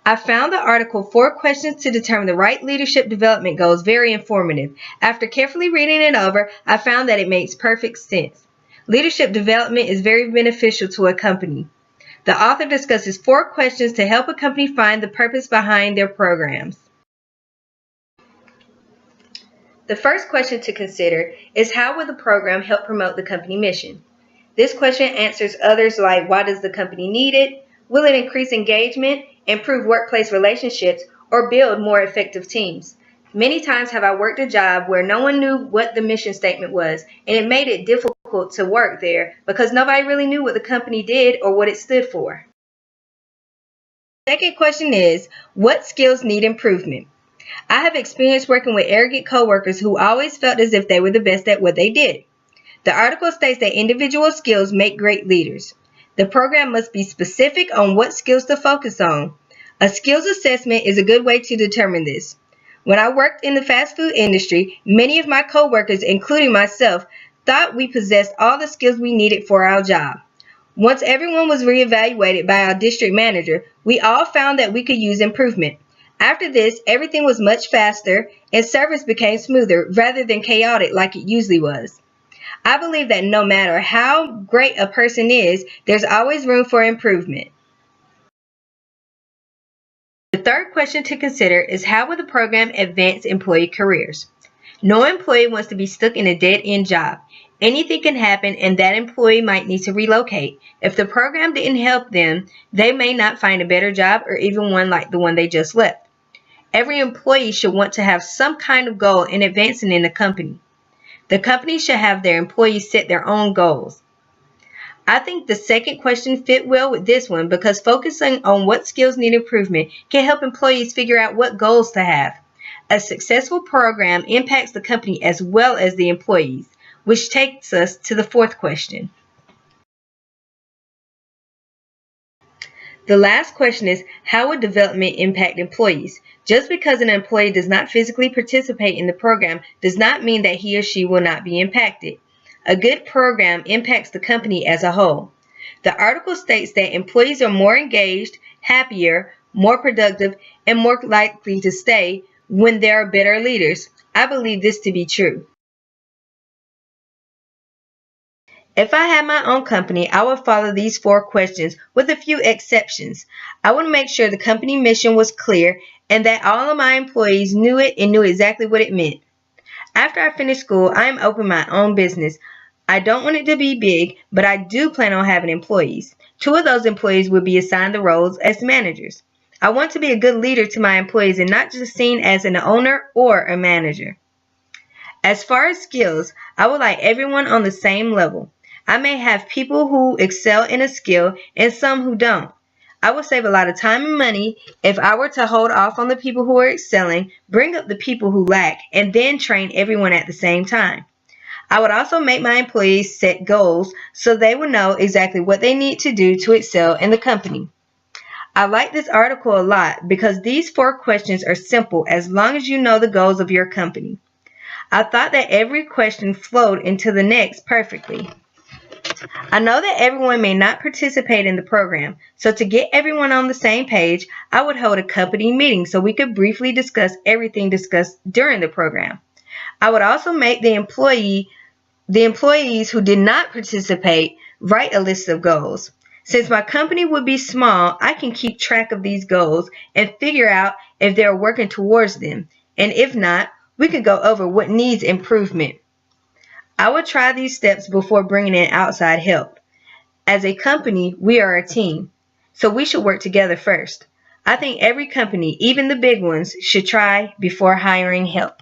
I found the article 4 Questions to Determine the Right Leadership Development Goals very informative. After carefully reading it over, I found that it makes perfect sense. Leadership development is very beneficial to a company. The author discusses 4 questions to help a company find the purpose behind their programs. The first question to consider is, how will the program help promote the company mission? This question answers others like, why does the company need it? Will it increase engagement, improve workplace relationships, or build more effective teams? Many times have I worked a job where no one knew what the mission statement was, and it made it difficult to work there because nobody really knew what the company did or what it stood for. The second question is, what skills need improvement? I have experience working with arrogant coworkers who always felt as if they were the best at what they did. The article states that individual skills make great leaders. The program must be specific on what skills to focus on. A skills assessment is a good way to determine this. When I worked in the fast food industry, many of my coworkers, including myself, thought we possessed all the skills we needed for our job. Once everyone was reevaluated by our district manager, we all found that we could use improvement. After this, everything was much faster and service became smoother rather than chaotic like it usually was. I believe that no matter how great a person is, there's always room for improvement. The third question to consider is, how will the program advance employee careers? No employee wants to be stuck in a dead-end job. Anything can happen and that employee might need to relocate. If the program didn't help them, they may not find a better job or even one like the one they just left. Every employee should want to have some kind of goal in advancing in the company. The company should have their employees set their own goals. I think the second question fit well with this one because focusing on what skills need improvement can help employees figure out what goals to have. A successful program impacts the company as well as the employees, which takes us to the fourth question. The last question is, how would development impact employees? Just because an employee does not physically participate in the program does not mean that he or she will not be impacted. A good program impacts the company as a whole. The article states that employees are more engaged, happier, more productive, and more likely to stay when there are better leaders. I believe this to be true. If I had my own company, I would follow these 4 questions with a few exceptions. I would make sure the company mission was clear and that all of my employees knew it and knew exactly what it meant. After I finish school, I am opening my own business. I don't want it to be big, but I do plan on having employees. 2 of those employees will be assigned the roles as managers. I want to be a good leader to my employees and not just seen as an owner or a manager. As far as skills, I would like everyone on the same level. I may have people who excel in a skill and some who don't. I would save a lot of time and money if I were to hold off on the people who are excelling, bring up the people who lack, and then train everyone at the same time. I would also make my employees set goals so they will know exactly what they need to do to excel in the company. I like this article a lot because these 4 questions are simple as long as you know the goals of your company. I thought that every question flowed into the next perfectly. I know that everyone may not participate in the program, so to get everyone on the same page, I would hold a company meeting so we could briefly discuss everything discussed during the program. I would also make the employees who did not participate write a list of goals. Since my company would be small, I can keep track of these goals and figure out if they're working towards them, and if not, we could go over what needs improvement. I would try these steps before bringing in outside help. As a company, we are a team, so we should work together first. I think every company, even the big ones, should try before hiring help.